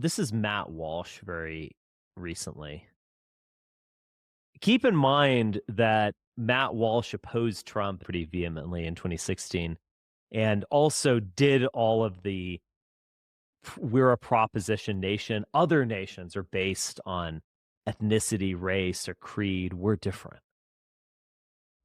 this is Matt Walsh very recently. Keep in mind that Matt Walsh opposed Trump pretty vehemently in 2016 and also did all of the we're a proposition nation. Other nations are based on ethnicity, race, or creed. We're different.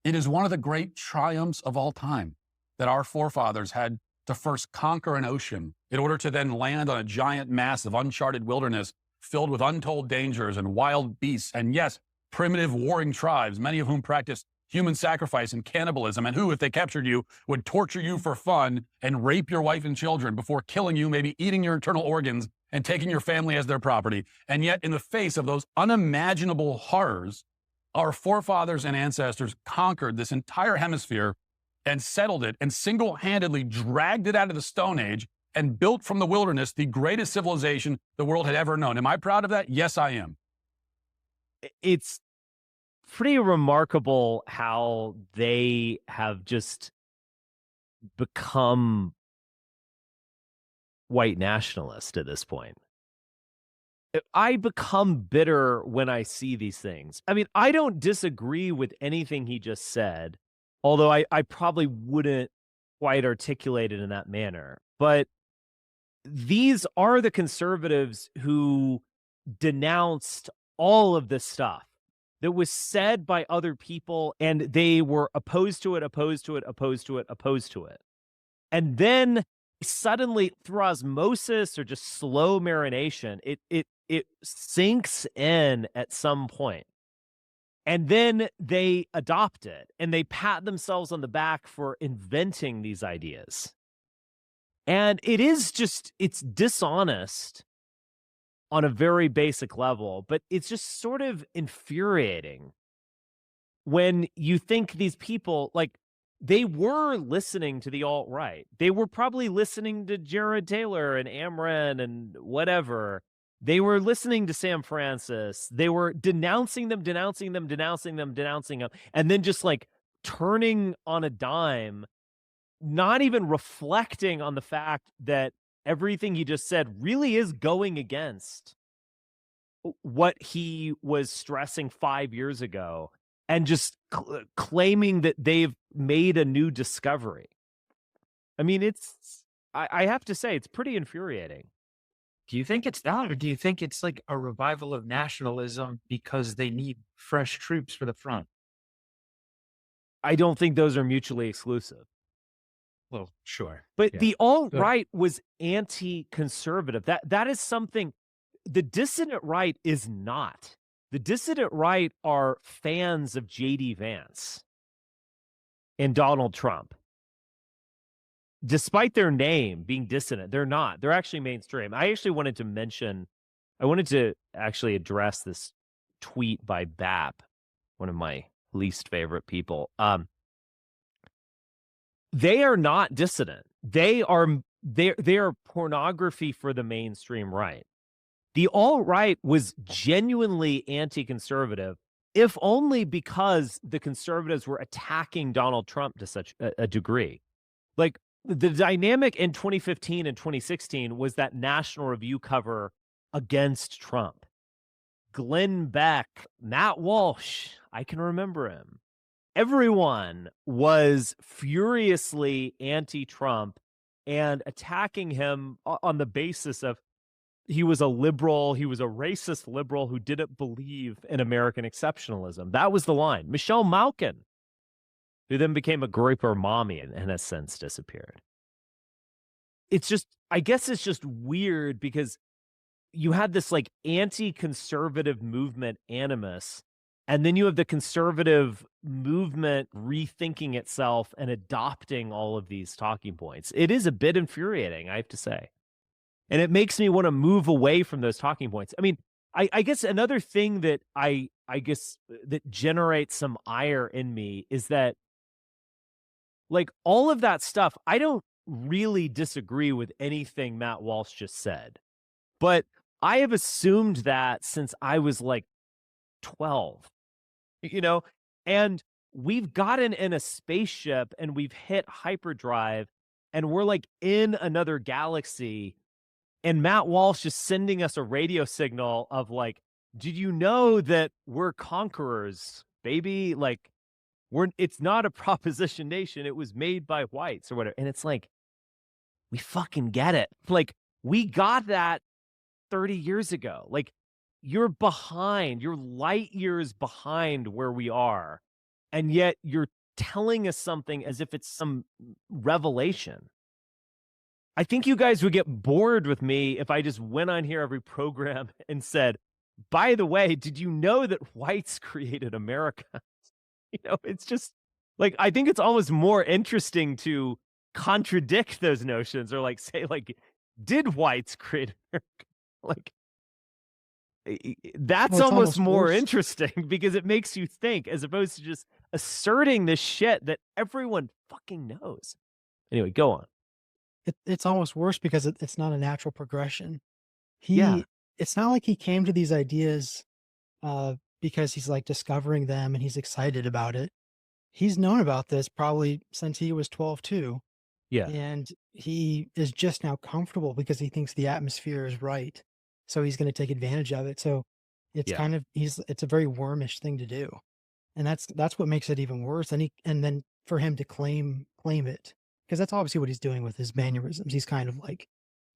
It is one of the great triumphs of all time that our forefathers had to first conquer an ocean in order to then land on a giant mass of uncharted wilderness filled with untold dangers and wild beasts. And yes, primitive warring tribes, many of whom practiced human sacrifice and cannibalism, and who, if they captured you, would torture you for fun and rape your wife and children before killing you, maybe eating your internal organs and taking your family as their property. And yet, in the face of those unimaginable horrors, our forefathers and ancestors conquered this entire hemisphere and settled it and single-handedly dragged it out of the Stone Age and built from the wilderness the greatest civilization the world had ever known. Am I proud of that? Yes, I am. It's pretty remarkable how they have just become white nationalist at this point. I become bitter when I see these things. I mean, I don't disagree with anything he just said, although I probably wouldn't quite articulate it in that manner. But these are the conservatives who denounced all of this stuff that was said by other people, and they were opposed to it, opposed to it, opposed to it, opposed to it. And then suddenly, through osmosis or just slow marination, it sinks in at some point. And then they adopt it and they pat themselves on the back for inventing these ideas. And it's dishonest on a very basic level, but it's just sort of infuriating when you think these people, like, they were listening to the alt-right. They were probably listening to Jared Taylor and Amren and whatever. They were listening to Sam Francis. They were denouncing them, denouncing them, denouncing them, denouncing them, and then just like turning on a dime, not even reflecting on the fact that everything he just said really is going against what he was stressing 5 years ago, and just claiming that they've made a new discovery. I mean, I have to say, it's pretty infuriating. Do you think it's that, or do you think it's like a revival of nationalism because they need fresh troops for the front? I don't think those are mutually exclusive. Well, sure. But Yeah. the alt-right was anti-conservative. That is something the dissident right is not. The dissident right are fans of J.D. Vance and Donald Trump. Despite their name being dissident, they're not. They're actually mainstream. I wanted to actually address this tweet by BAP, one of my least favorite people. They are not dissident. They are pornography for the mainstream right. The alt-right was genuinely anti-conservative, if only because the conservatives were attacking Donald Trump to such a degree. Like, the dynamic in 2015 and 2016 was that National Review cover against Trump. Glenn Beck, Matt Walsh, I can remember him. Everyone was furiously anti-Trump and attacking him on the basis of he was a liberal, he was a racist liberal who didn't believe in American exceptionalism. That was the line. Michelle Malkin, who then became a groper mommy and has since disappeared. I guess it's just weird because you had this like anti-conservative movement animus, and then you have the conservative movement rethinking itself and adopting all of these talking points. It is a bit infuriating, I have to say. And it makes me want to move away from those talking points. I mean, I guess another thing that I guess that generates some ire in me is that, like, all of that stuff, I don't really disagree with anything Matt Walsh just said. But I have assumed that since I was like 12, and we've gotten in a spaceship and we've hit hyperdrive and we're like in another galaxy. and Matt Walsh is sending us a radio signal of like, did you know that we're conquerors, baby? Like, it's not a proposition nation. It was made by whites or whatever. And it's like, we fucking get it. Like, we got that 30 years ago. Like, you're behind, you're light years behind where we are. And yet you're telling us something as if it's some revelation. I think you guys would get bored with me if I just went on here every program and said, by the way, did you know that whites created America? It's just like, I think it's almost more interesting to contradict those notions or like say, like, did whites create America? Like, that's Well, it's almost almost more worse. interesting because it makes you think as opposed to just asserting this shit that everyone fucking knows. Anyway, go on. It's almost worse because it's not a natural progression. Yeah. It's not like he came to these ideas because he's like discovering them and he's excited about it. He's known about this probably since he was 12 too. Yeah. And he is just now comfortable because he thinks the atmosphere is right. So he's going to take advantage of it. So it's Yeah. kind of, it's a very wormish thing to do. And that's what makes it even worse. And then for him to claim it, because that's obviously what he's doing with his mannerisms. He's kind of like,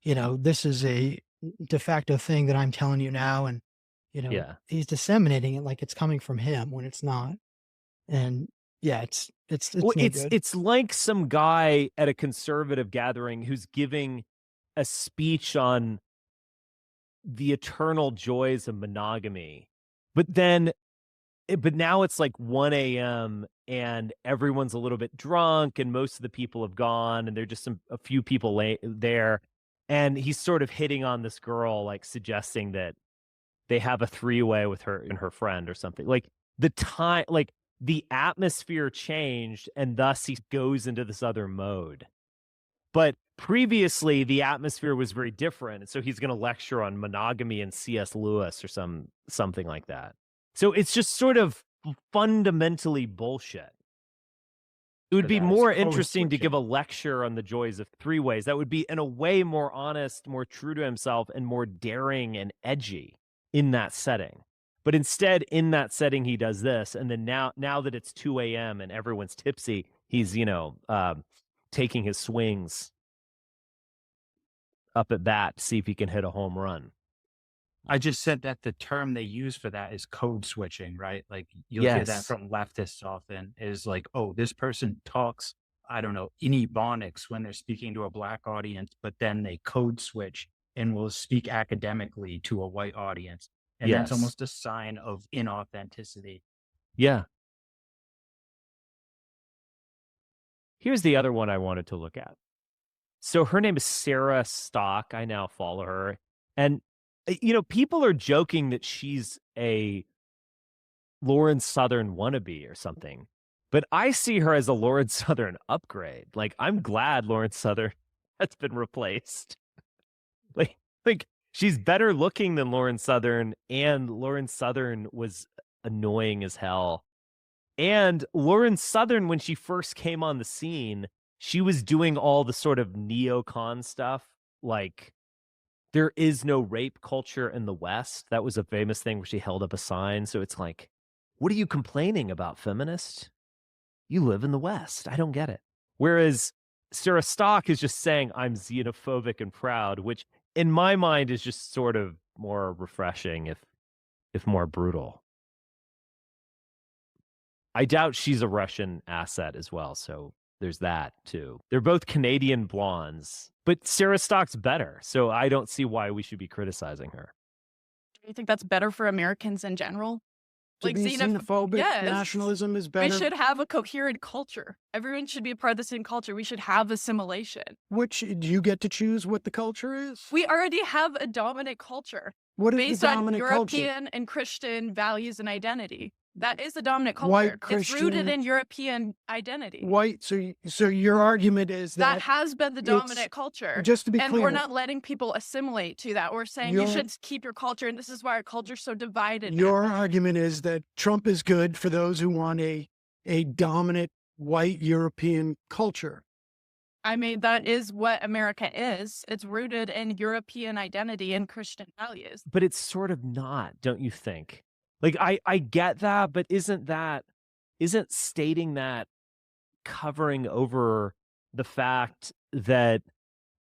this is a de facto thing that I'm telling you now. And, Yeah. he's disseminating it like it's coming from him when it's not. And yeah, it's Well, no good. it's like some guy at a conservative gathering who's giving a speech on the eternal joys of monogamy. But now it's like 1 a.m. and everyone's a little bit drunk and most of the people have gone and there're just a few people there. And he's sort of hitting on this girl, like suggesting that they have a three-way with her and her friend or something. Like the atmosphere changed and thus he goes into this other mode. But previously the atmosphere was very different. And so he's going to lecture on monogamy and C.S. Lewis or something like that. So it's just sort of fundamentally bullshit. It would So be that is more code interesting to give switching. a lecture on the joys of three ways. That would be, in a way, more honest, more true to himself, and more daring and edgy in that setting. But instead, in that setting, he does this. And then now that it's 2 a.m. and everyone's tipsy, he's, taking his swings up at bat to see if he can hit a home run. I just said that the term they use for that is code switching, right? Like you'll hear that Yes. from leftists often is like, oh, this person talks, I don't know, in Ebonics when they're speaking to a black audience, but then they code switch and will speak academically to a white audience. And that's Yes. almost a sign of inauthenticity. Yeah. Here's the other one I wanted to look at. So her name is Sarah Stock. I now follow her. And, people are joking that she's a Lauren Southern wannabe or something. But I see her as a Lauren Southern upgrade. Like, I'm glad Lauren Southern has been replaced. Like she's better looking than Lauren Southern, and Lauren Southern was annoying as hell. And Lauren Southern, when she first came on the scene, she was doing all the sort of neocon stuff, like there is no rape culture in the West. That was a famous thing where she held up a sign. So it's like, what are you complaining about, feminist? You live in the West. I don't get it. Whereas Sarah Stock is just saying, I'm xenophobic and proud, which in my mind is just sort of more refreshing, if more brutal. I doubt she's a Russian asset as well, so there's that too. They're both Canadian blondes, but Sarah Stock's better, so I don't see why we should be criticizing her. Do you think that's better for Americans in general? To Like be xenophobic, yes. nationalism is We better. should have a coherent culture. Everyone should be a part of the same culture. We should have assimilation. Which do you get to choose what the culture is? We already have a dominant culture What is based the on dominant European culture? and Christian values and identity. That is the dominant culture. White It's rooted Christian- in European identity. White. So your argument is That that, has been the it's- dominant culture. just to be And clear, we're not letting people assimilate to that. We're saying you Your- should keep your culture, and this is why our culture's so divided. now. your argument is that Trump is good for those who want a dominant white European culture. I mean, that is what America is. It's rooted in European identity and Christian values. But it's sort of not, don't you think? Like, I get that, but isn't stating that covering over the fact that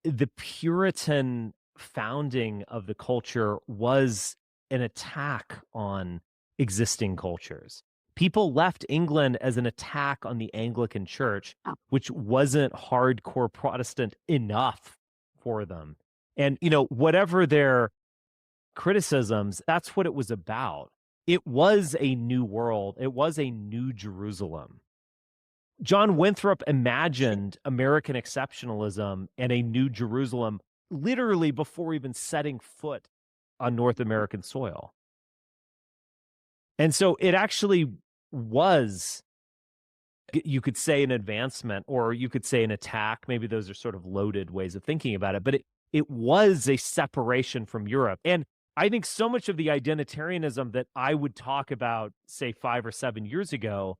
the Puritan founding of the culture was an attack on existing cultures. People left England as an attack on the Anglican Church, which wasn't hardcore Protestant enough for them. And, whatever their criticisms, that's what it was about. It was a new world, it was a new Jerusalem. John Winthrop imagined American exceptionalism and a new Jerusalem literally before even setting foot on North American soil. And so it actually was, you could say, an advancement, or you could say an attack. Maybe those are sort of loaded ways of thinking about it, but it was a separation from Europe. And I think so much of the identitarianism that I would talk about, say, 5 or 7 years ago,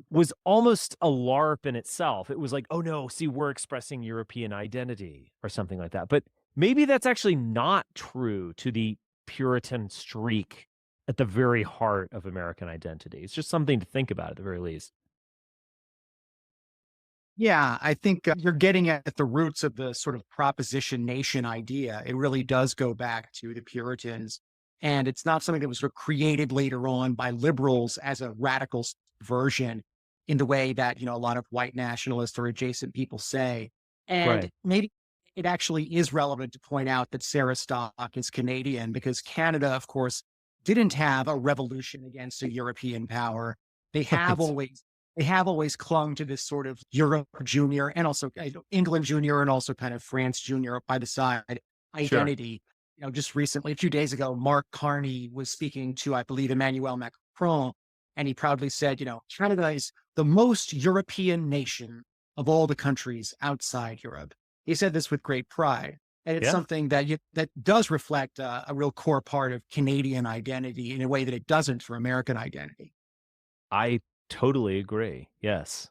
was almost a LARP in itself. It was like, oh no, see, we're expressing European identity or something like that. But maybe that's actually not true to the Puritan streak at the very heart of American identity. It's just something to think about at the very least. Yeah, I think you're getting at the roots of the sort of proposition nation idea. It really does go back to the Puritans. And it's not something that was sort of created later on by liberals as a radical version in the way that, a lot of white nationalists or adjacent people say. And Right. maybe it actually is relevant to point out that Sarah Stock is Canadian because Canada, of course, didn't have a revolution against a European power. They have Right. always they have always clung to this sort of Europe Junior and also England Junior and also kind of France Junior by the side Sure. identity. Just recently, a few days ago, Mark Carney was speaking to, I believe, Emmanuel Macron, and he proudly said, Canada is the most European nation of all the countries outside Europe. He said this with great pride. And it's Yeah. something that does reflect a real core part of Canadian identity in a way that it doesn't for American identity. I totally agree. Yes.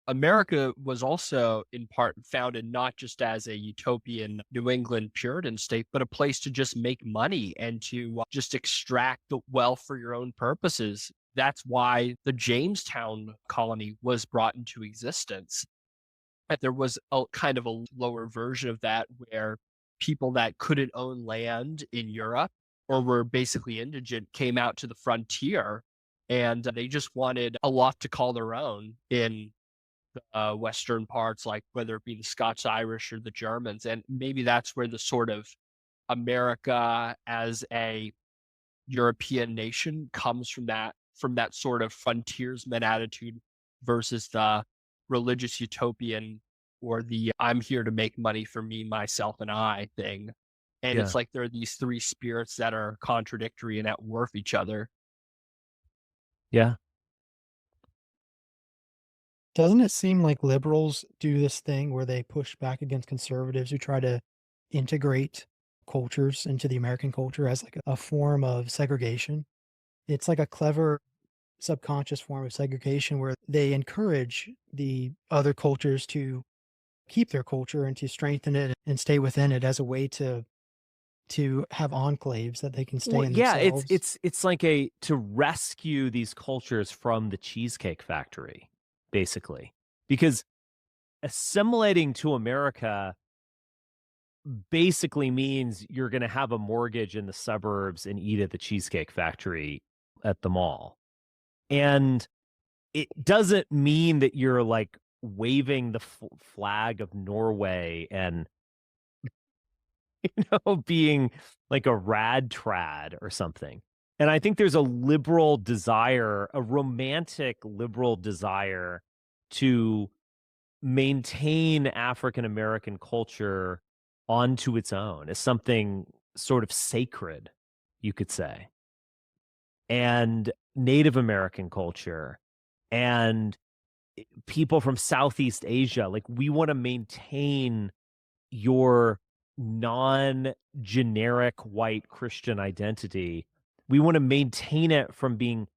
America was also in part founded not just as a utopian New England Puritan state, but a place to just make money and to just extract the wealth for your own purposes. That's why the Jamestown colony was brought into existence. And there was a kind of a lower version of that where people that couldn't own land in Europe or were basically indigent came out to the frontier and they just wanted a lot to call their own in western parts, like whether it be the Scots Irish or the Germans. And maybe that's where the sort of America as a European nation comes from that sort of frontiersman attitude versus the religious utopian or the I'm here to make money for me, myself, and I thing. And Yeah. it's like there are these three spirits that are contradictory and at war with each other. Yeah. Doesn't it seem like liberals do this thing where they push back against conservatives who try to integrate cultures into the American culture as like a form of segregation? It's like a clever subconscious form of segregation where they encourage the other cultures to keep their culture and to strengthen it and stay within it as a way to have enclaves that they can stay Well, in yeah, themselves. it's like a to rescue these cultures from the Cheesecake Factory, basically. Because assimilating to America basically means you're gonna have a mortgage in the suburbs and eat at the Cheesecake Factory at the mall. And it doesn't mean that you're, like, waving the flag of Norway and, being like a rad trad or something. And I think there's a liberal desire, a romantic liberal desire to maintain African American culture onto its own as something sort of sacred, you could say, and Native American culture and people from Southeast Asia. Like, we want to maintain your non-generic white Christian identity. We want to maintain it from being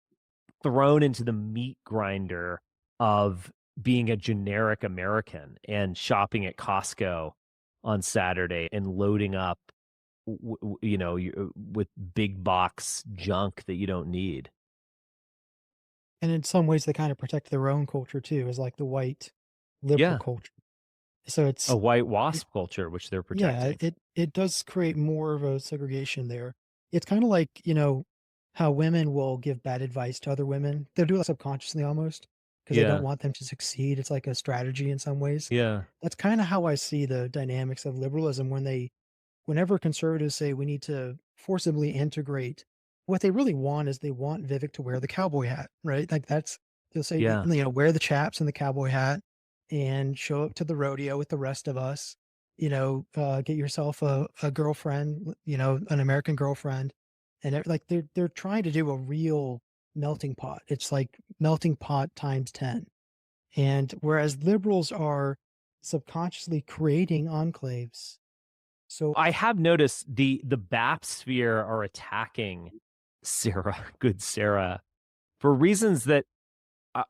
thrown into the meat grinder of being a generic American and shopping at Costco on Saturday and loading up, with big box junk that you don't need. And in some ways, they kind of protect their own culture too, as like the white liberal Yeah, culture. So a it's white it, wasp culture, which they're yeah, protecting. it does create more of a segregation there. It's kind of like, how women will give bad advice to other women. They'll do it subconsciously almost because they don't Yeah, want them to succeed. It's like a strategy in some ways. yeah, That's kind of how I see the dynamics of liberalism whenever conservatives say we need to forcibly integrate, what they really want is they want Vivek to wear the cowboy hat, right? Like they'll say, yeah. wear the chaps and the cowboy hat and show up to the rodeo with the rest of us. Get yourself a girlfriend, an American girlfriend, and like they're trying to do a real melting pot. It's like melting pot times 10. And whereas liberals are subconsciously creating enclaves. So I have noticed the BAP sphere are attacking Sarah, good Sarah, for reasons that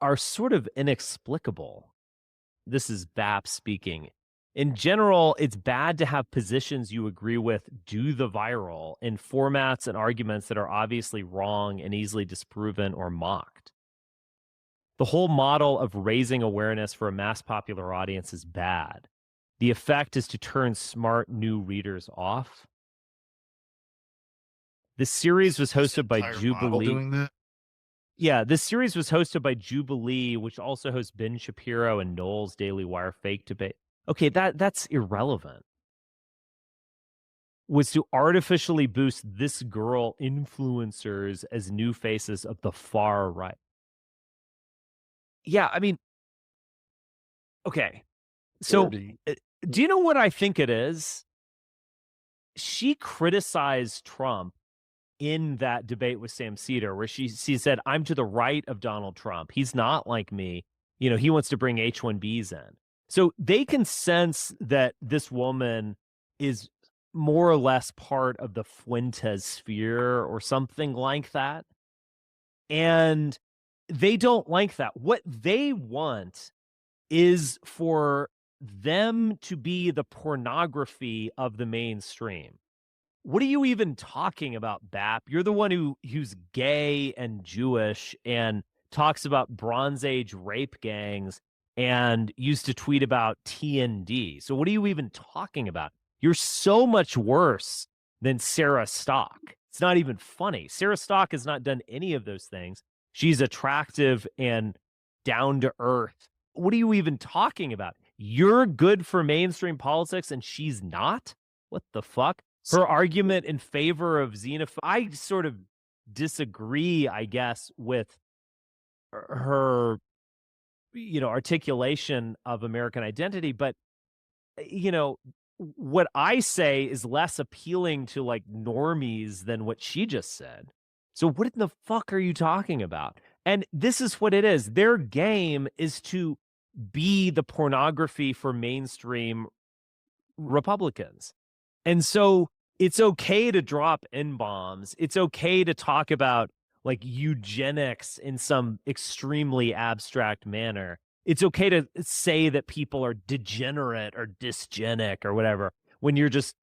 are sort of inexplicable. This is BAP speaking. In general, it's bad to have positions you agree with do the viral in formats and arguments that are obviously wrong and easily disproven or mocked. The whole model of raising awareness for a mass popular audience is bad. The effect is to turn smart new readers off. This series was This hosted by entire model Jubilee. doing that? Yeah, this series was hosted by Jubilee, which also hosts Ben Shapiro and Knowles' Daily Wire fake debate. Okay, that's irrelevant. Was to artificially boost this girl influencers as new faces of the far right. Yeah, I mean, okay. So, Dirty. do you know what I think it is? She criticized Trump in that debate with Sam Cedar, where she said, "I'm to the right of Donald Trump. He's not like me. He wants to bring H-1Bs in." So they can sense that this woman is more or less part of the Fuentes sphere or something like that. And they don't like that. What they want is for them to be the pornography of the mainstream. What are you even talking about, Bap? You're the one who's gay and Jewish and talks about Bronze Age rape gangs and used to tweet about TND. So what are you even talking about? You're so much worse than Sarah Stock. It's not even funny. Sarah Stock has not done any of those things. She's attractive and down to earth. What are you even talking about? You're good for mainstream politics and she's not? What the fuck? Her argument in favor of xenophobia, I sort of disagree, I guess, with her, articulation of American identity. But, what I say is less appealing to like normies than what she just said. So what in the fuck are you talking about? And this is what it is. Their game is to be the pornography for mainstream Republicans. And so it's okay to drop N-bombs. It's okay to talk about like eugenics in some extremely abstract manner. It's okay to say that people are degenerate or dysgenic or whatever when you're just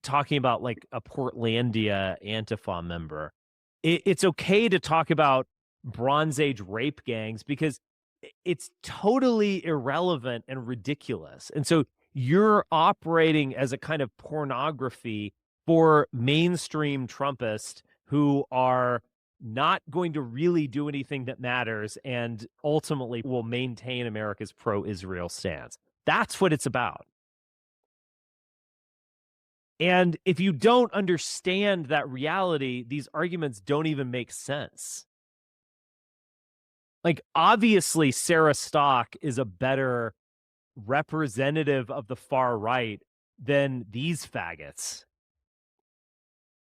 talking about like a Portlandia Antifa member. It's okay to talk about Bronze Age rape gangs because it's totally irrelevant and ridiculous. And so you're operating as a kind of pornography for mainstream Trumpists who are not going to really do anything that matters and ultimately will maintain America's pro-Israel stance. That's what it's about. And if you don't understand that reality, these arguments don't even make sense. Like, obviously, Sarah Stock is a better representative of the far right than these faggots.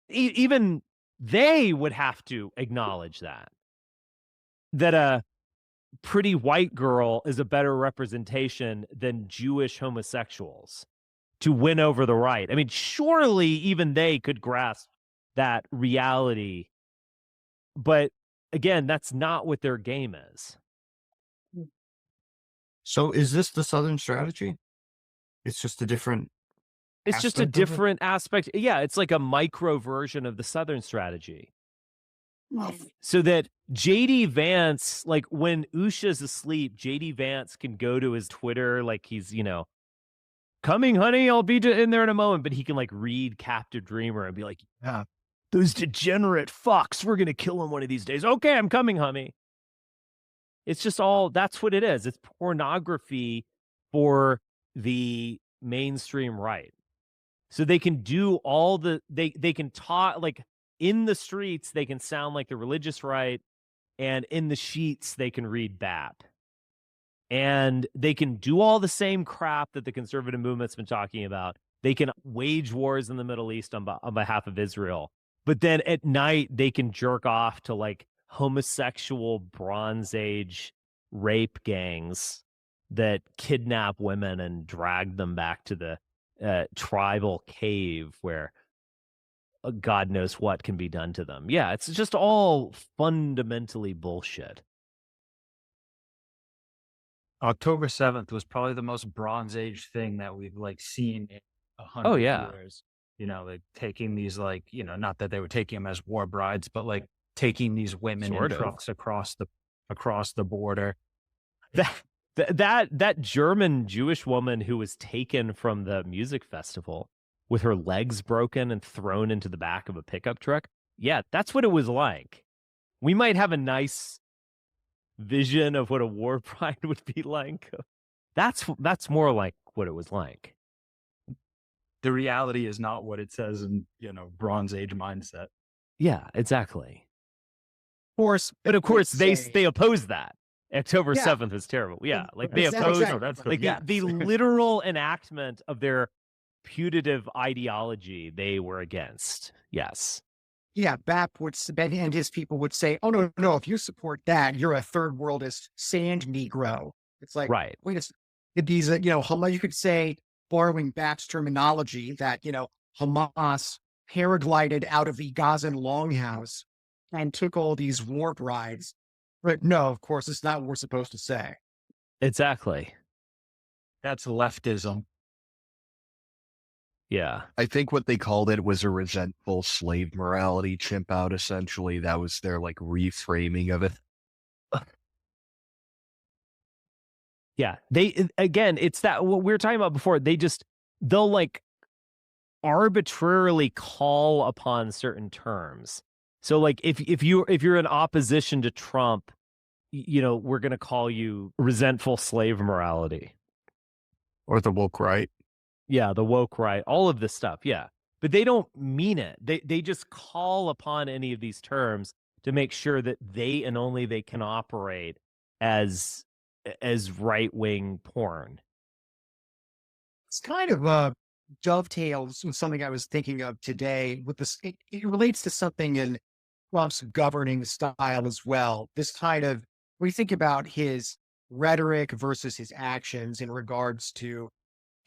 Even they would have to acknowledge that a pretty white girl is a better representation than Jewish homosexuals to win over the right. I mean, surely even they could grasp that reality. But again, that's not what their game is. So is this the Southern strategy? It's just a different It's just a aspect of it? different aspect. Yeah, it's like a micro version of the Southern strategy. So that JD Vance, like when Usha's asleep, JD Vance can go to his Twitter, like he's, coming, honey, I'll be in there in a moment. But he can like read Captive Dreamer and be like, yeah, those degenerate fucks, we're going to kill him one of these days. Okay, I'm coming, honey. It's just that's what it is. It's pornography for the mainstream right. So they can do they can talk like in the streets, they can sound like the religious right, and in the sheets, they can read BAP. And they can do all the same crap that the conservative movement's been talking about. They can wage wars in the Middle East on behalf of Israel. But then at night, they can jerk off to like homosexual Bronze Age rape gangs that kidnap women and drag them back to the tribal cave where God knows what can be done to them. Yeah, it's just all fundamentally bullshit. October 7th was probably the most Bronze Age thing that we've like seen in 100 Oh, yeah. years. Like taking these not that they were taking them as war brides, but like taking these women Sort in of. trucks across the border. That German Jewish woman who was taken from the music festival with her legs broken and thrown into the back of a pickup truck. Yeah, that's what it was like. We might have a nice vision of what a war bride would be like. That's more like what it was like. The reality is not what it says in, Bronze Age mindset. Yeah, exactly. Of course, but of course they oppose that. October 7th was terrible. Yeah, like they oppose the literal enactment of their putative ideology they were against. Yes. Yeah, BAP and his people would say, oh, no, if you support that, you're a third worldist sand Negro. It's like, right. Wait a second. These, you could say, borrowing BAP's terminology, that, Hamas paraglided out of the Gazan longhouse and took all these war brides. But no, of course, it's not what we're supposed to say. Exactly. That's leftism. Yeah. I think what they called it was a resentful slave morality chimp out, essentially. That was their like reframing of it. Yeah. It's that what we were talking about before. They'll like arbitrarily call upon certain terms. So like if you're in opposition to Trump, we're going to call you resentful slave morality. Or the woke right. Yeah, the woke right, all of this stuff. Yeah. But they don't mean it. They just call upon any of these terms to make sure that they and only they can operate as right-wing porn. It's kind of dovetails with something I was thinking of today with this. It relates to something in Trump's governing style as well. This kind of, when you think about his rhetoric versus his actions in regards to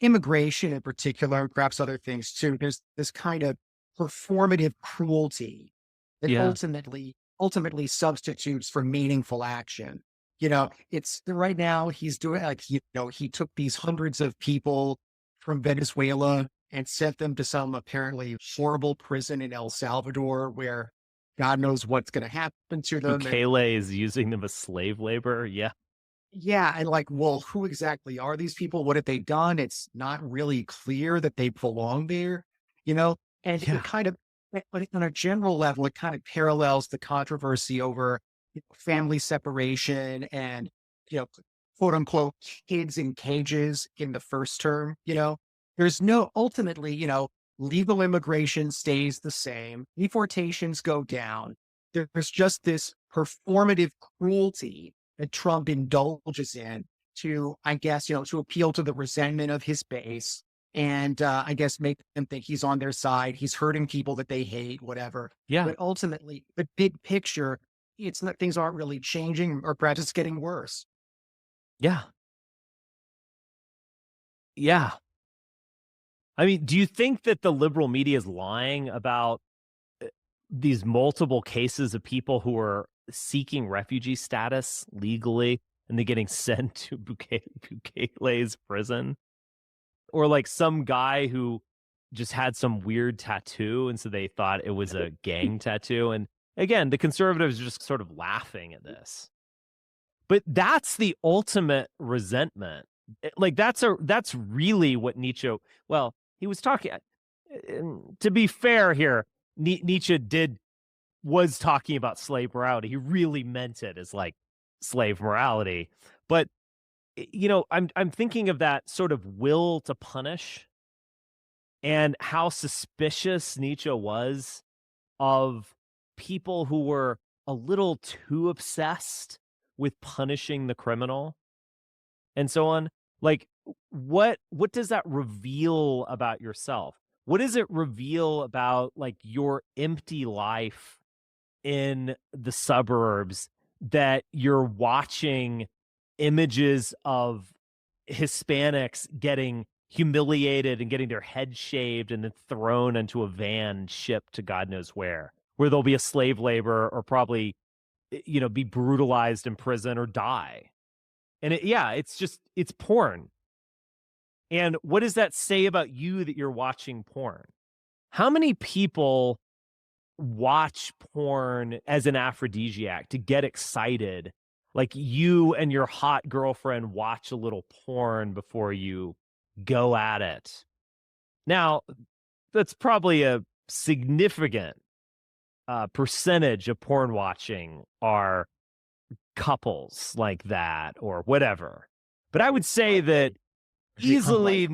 immigration in particular, and perhaps other things too, there's this kind of performative cruelty that ultimately substitutes for meaningful action. It's right now he's doing he took these hundreds of people from Venezuela and sent them to some apparently horrible prison in El Salvador where God knows what's going to happen to them. Bukele is using them as slave labor. Yeah. Yeah. And well, who exactly are these people? What have they done? It's not really clear that they belong there, and it kind of, but on a general level, it kind of parallels the controversy over family separation and, quote unquote, kids in cages in the first term. There's ultimately, legal immigration stays the same. Deportations go down. There's just this performative cruelty that Trump indulges in to, I guess, to appeal to the resentment of his base and I guess make them think he's on their side. He's hurting people that they hate, whatever. Yeah. But ultimately, the big picture, it's not, things aren't really changing, or perhaps it's getting worse. Yeah. Yeah. I mean, do you think that the liberal media is lying about these multiple cases of people who are seeking refugee status legally and they're getting sent to Bukele's prison, or like some guy who just had some weird tattoo, and so they thought it was a gang tattoo. And again, the conservatives are just sort of laughing at this. But that's the ultimate resentment. Like that's really what Nietzsche. Well, he was talking. To be fair here, Nietzsche was talking about slave morality. He really meant it as like slave morality. But I'm thinking of that sort of will to punish and how suspicious Nietzsche was of people who were a little too obsessed with punishing the criminal and so on. Like, what does that reveal about yourself? What does it reveal about like your empty life in the suburbs, that you're watching images of Hispanics getting humiliated and getting their head shaved and then thrown into a van shipped to God knows where there'll be a slave labor or probably, be brutalized in prison or die. And it's porn. And what does that say about you that you're watching porn? How many people watch porn as an aphrodisiac to get excited? Like you and your hot girlfriend watch a little porn before you go at it. Now, that's probably a significant percentage of porn watching are couples like that or whatever. But I would say that easily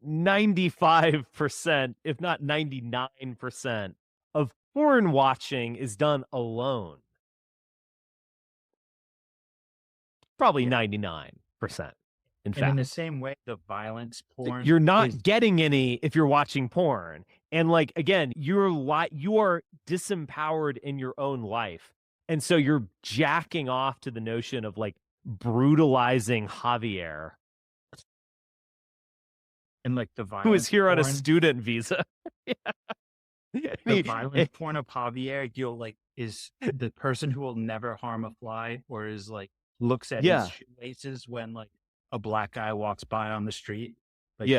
95%, if not 99%, of porn watching is done alone. Probably 99%. In fact, And in the same way, the violence porn, you're not getting any if you're watching porn. And like, again, you are disempowered in your own life. And so you're jacking off to the notion of like brutalizing Javier, and like the violence who is here on a porn, student visa. the violence porn of Javier, is the person who will never harm a fly, or is like looks at his shoelaces when like a black guy walks by on the street, like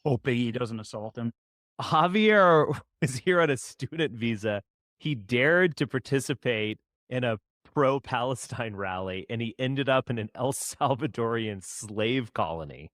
hoping he doesn't assault him. Javier is here on a student visa. He dared to participate in a pro-Palestine rally, and he ended up in an El Salvadorian slave colony.